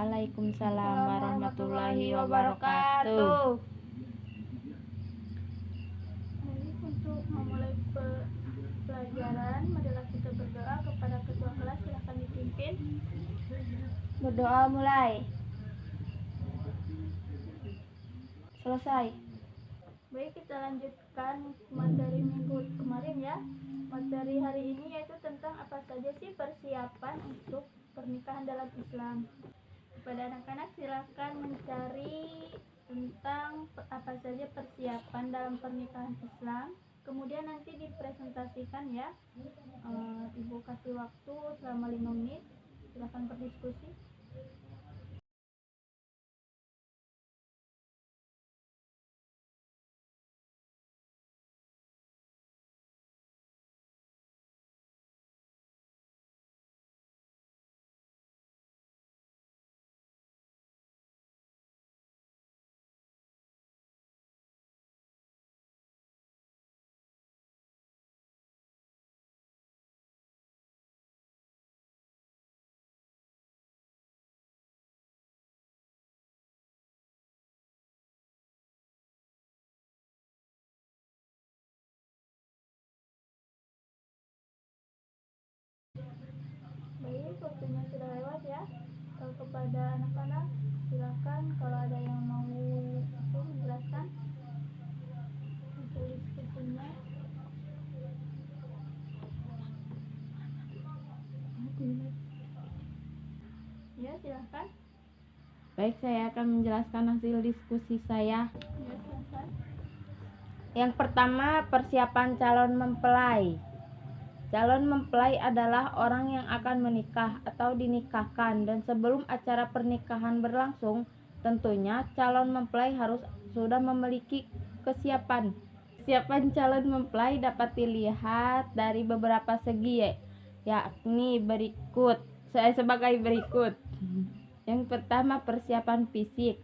Waalaikumsalam warahmatullahi wabarakatuh. Jadi untuk memulai pelajaran, marilah kita berdoa kepada ketua kelas. Silakan dipimpin. Berdoa mulai. Selesai. Baik, kita lanjutkan materi minggu kemarin ya. Materi hari ini yaitu tentang apa saja sih persiapan untuk pernikahan dalam Islam. Kepada anak-anak silakan mencari tentang apa saja persiapan dalam pernikahan Islam. Kemudian nanti dipresentasikan ya. Ibu kasih waktu selama 5 menit. Silakan berdiskusi. Baik, waktunya sudah lewat ya. Kepada anak-anak silakan kalau ada yang mau menjelaskan hasil diskusinya. Ya, silakan. Baik, saya akan menjelaskan hasil diskusi saya. Ya, silakan. Yang pertama, persiapan calon mempelai. Calon mempelai adalah orang yang akan menikah atau dinikahkan, dan sebelum acara pernikahan berlangsung, tentunya calon mempelai harus sudah memiliki kesiapan. Kesiapan calon mempelai dapat dilihat dari beberapa segi, yakni sebagai berikut. Yang pertama, persiapan fisik.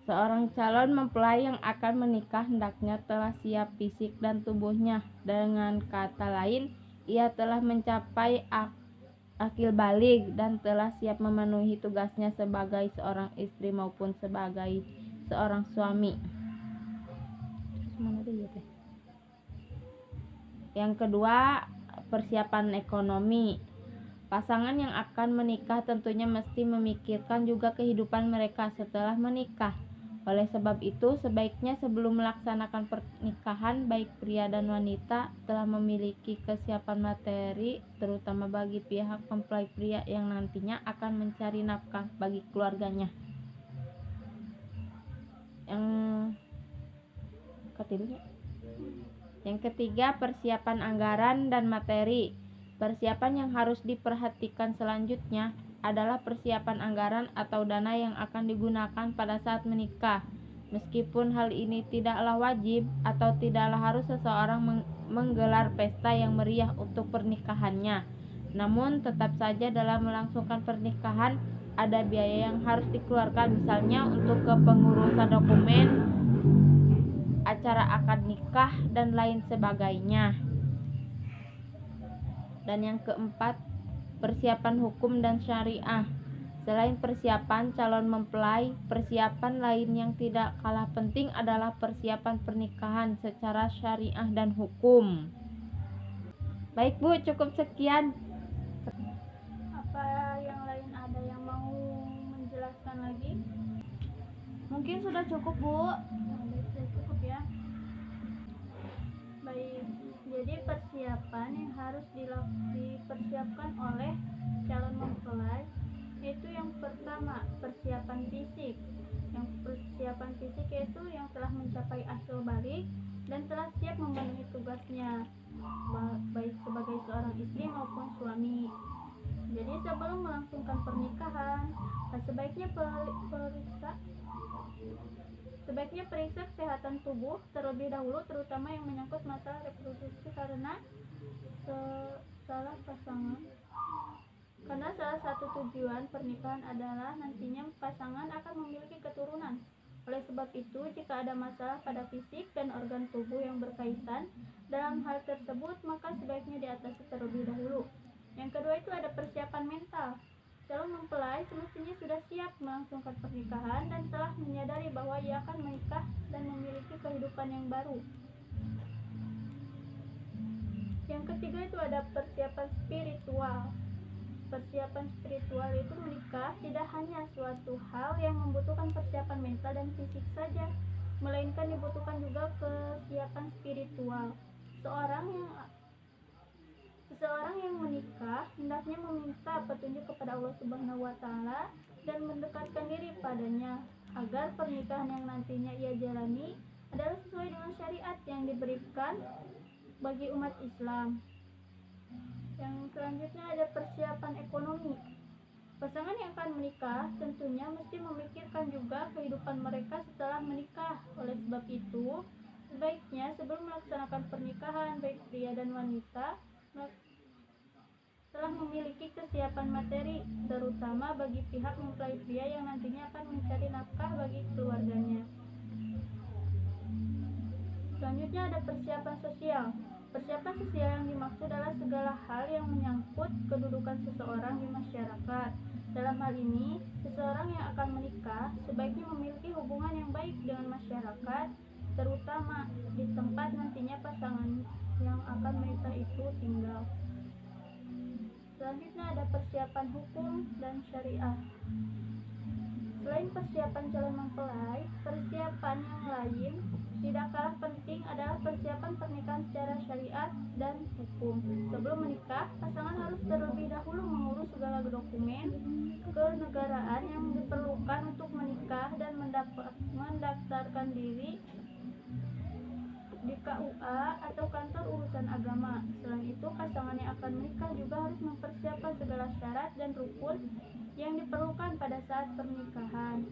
Seorang calon mempelai yang akan menikah hendaknya telah siap fisik dan tubuhnya. Dengan kata lain, ia telah mencapai akil baligh dan telah siap memenuhi tugasnya sebagai seorang istri maupun sebagai seorang suami. Yang kedua, persiapan ekonomi. Pasangan yang akan menikah tentunya mesti memikirkan juga kehidupan mereka setelah menikah. Oleh sebab itu, sebaiknya sebelum melaksanakan pernikahan, baik pria dan wanita telah memiliki kesiapan materi, terutama bagi pihak mempelai pria yang nantinya akan mencari nafkah bagi keluarganya. Yang ketiga, persiapan anggaran dan materi. Persiapan yang harus diperhatikan selanjutnya adalah persiapan anggaran atau dana yang akan digunakan pada saat menikah. Meskipun hal ini tidaklah wajib atau tidaklah harus seseorang menggelar pesta yang meriah untuk pernikahannya, namun tetap saja dalam melangsungkan pernikahan ada biaya yang harus dikeluarkan, misalnya untuk kepengurusan dokumen, acara akad nikah, dan lain sebagainya. Dan yang keempat, persiapan hukum dan syariah. Selain persiapan calon mempelai, persiapan lain yang tidak kalah penting adalah persiapan pernikahan secara syariah dan hukum. Baik Bu, cukup sekian. Apa yang lain ada yang mau menjelaskan lagi? Mungkin sudah cukup Bu. Sudah cukup ya. Baik, jadi persiapan yang harus dipersiapkan oleh calon mempelai yaitu yang pertama, persiapan fisik. Yang persiapan fisik yaitu yang telah mencapai akil baligh dan telah siap memenuhi tugasnya baik sebagai seorang istri maupun suami. Jadi sebelum melangsungkan pernikahan, sebaiknya periksa kesehatan tubuh terlebih dahulu, terutama yang menyangkut masalah reproduksi karena salah satu tujuan pernikahan adalah nantinya pasangan akan memiliki keturunan. Oleh sebab itu, jika ada masalah pada fisik dan organ tubuh yang berkaitan dalam hal tersebut, maka sebaiknya diatasi terlebih dahulu. Yang kedua itu ada persiapan mental. Calon mempelai semestinya sudah siap melangsungkan pernikahan dan telah menyadari bahwa ia akan menikah dan memiliki kehidupan yang baru. Yang ketiga itu ada persiapan spiritual. Persiapan spiritual itu menikah tidak hanya suatu hal yang membutuhkan persiapan mental dan fisik saja, melainkan dibutuhkan juga kesiapan spiritual. Seseorang yang menikah hendaknya meminta petunjuk kepada Allah Subhanahu wa taala dan mendekatkan diri padanya agar pernikahan yang nantinya ia jalani adalah sesuai dengan syariat yang diberikan bagi umat Islam. Yang selanjutnya ada persiapan ekonomi. Pasangan yang akan menikah tentunya mesti memikirkan juga kehidupan mereka setelah menikah. Oleh sebab itu, sebaiknya sebelum melaksanakan pernikahan baik pria dan wanita telah memiliki kesiapan materi, terutama bagi pihak mempelai pria yang nantinya akan mencari nafkah bagi keluarganya. Selanjutnya ada persiapan sosial. Persiapan sosial yang dimaksud adalah segala hal yang menyangkut kedudukan seseorang di masyarakat. Dalam hal ini, seseorang yang akan menikah sebaiknya memiliki hubungan yang baik dengan masyarakat, terutama di tempat nantinya pasangan yang akan menikah itu tinggal. Selanjutnya ada persiapan hukum dan syariah. Selain persiapan calon mempelai, persiapan yang lain tidak kalah penting adalah persiapan pernikahan secara syariat dan hukum. Sebelum menikah, pasangan harus terlebih dahulu mengurus segala dokumen kenegaraan yang diperlukan untuk menikah dan mendaftarkan diri di KUA atau kantor urusan agama. Selain itu, pasangan yang akan menikah juga harus mempersiapkan segala syarat dan rukun yang diperlukan pada saat pernikahan.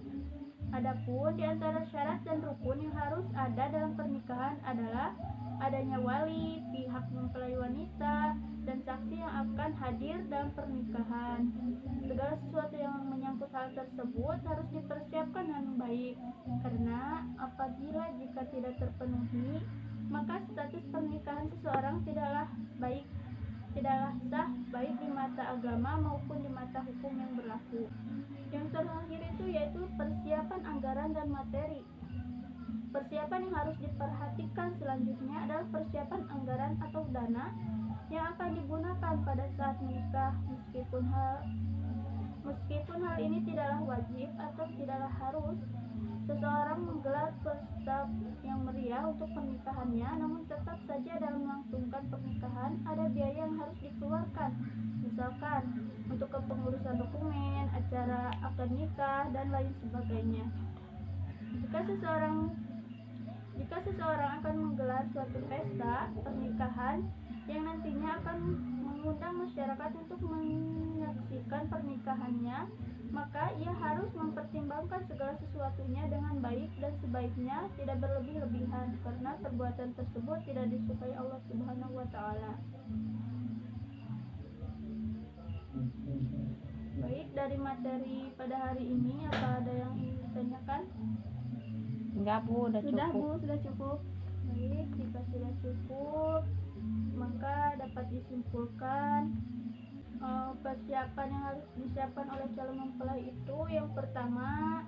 Adapun di antara syarat dan rukun yang harus ada dalam pernikahan adalah adanya wali, pihak mempelai wanita, dan saksi yang akan hadir dalam pernikahan. Segala sesuatu yang menyangkut hal tersebut harus dipersiapkan dengan baik, karena apabila jika tidak terpenuhi, maka status pernikahan seseorang tidaklah sah baik di mata agama maupun di mata hukum yang berlaku. Yang terakhir itu yaitu persiapan anggaran dan materi. Persiapan yang harus diperhatikan selanjutnya adalah persiapan anggaran atau dana yang akan digunakan pada saat menikah. Meskipun hal ini tidaklah wajib atau tidaklah harus seseorang menggelar pesta yang meriah untuk pernikahannya, namun tetap saja dalam melangsungkan pernikahan ada biaya yang harus dikeluarkan, misalkan untuk kepengurusan dokumen, acara akad nikah, dan lain sebagainya. Jika seseorang akan menggelar suatu pesta pernikahan yang nantinya akan mengundang masyarakat untuk menyaksikan pernikahannya, maka ia harus mempertimbangkan segala sesuatunya dengan baik dan sebaiknya tidak berlebih-lebihan, karena perbuatan tersebut tidak disukai Allah Subhanahu wa taala. Baik, dari materi pada hari ini apa ada yang ingin ditanyakan? Enggak, Bu, udah Sudah, cukup. Bu, sudah cukup. Baik, jika sudah cukup, maka dapat disimpulkan persiapan yang harus disiapkan oleh calon mempelai itu yang pertama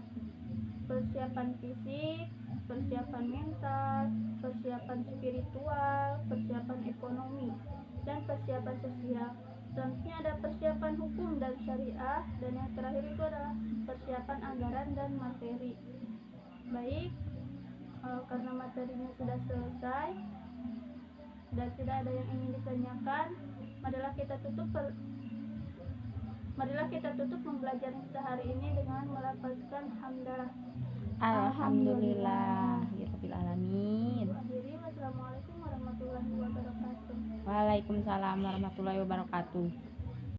persiapan fisik, persiapan mental, persiapan spiritual, persiapan ekonomi, dan persiapan sosial. Selanjutnya ada persiapan hukum dan syariah, dan yang terakhir itu adalah persiapan anggaran dan materi. Baik, karena materinya sudah selesai dan tidak ada yang ingin ditanyakan, marilah kita tutup pembelajaran kita hari ini dengan melafazkan hamdalah. Alhamdulillah, rabbil alamin. Akhiri, wassalamualaikum warahmatullahi wabarakatuh. Waalaikumsalam warahmatullahi wabarakatuh.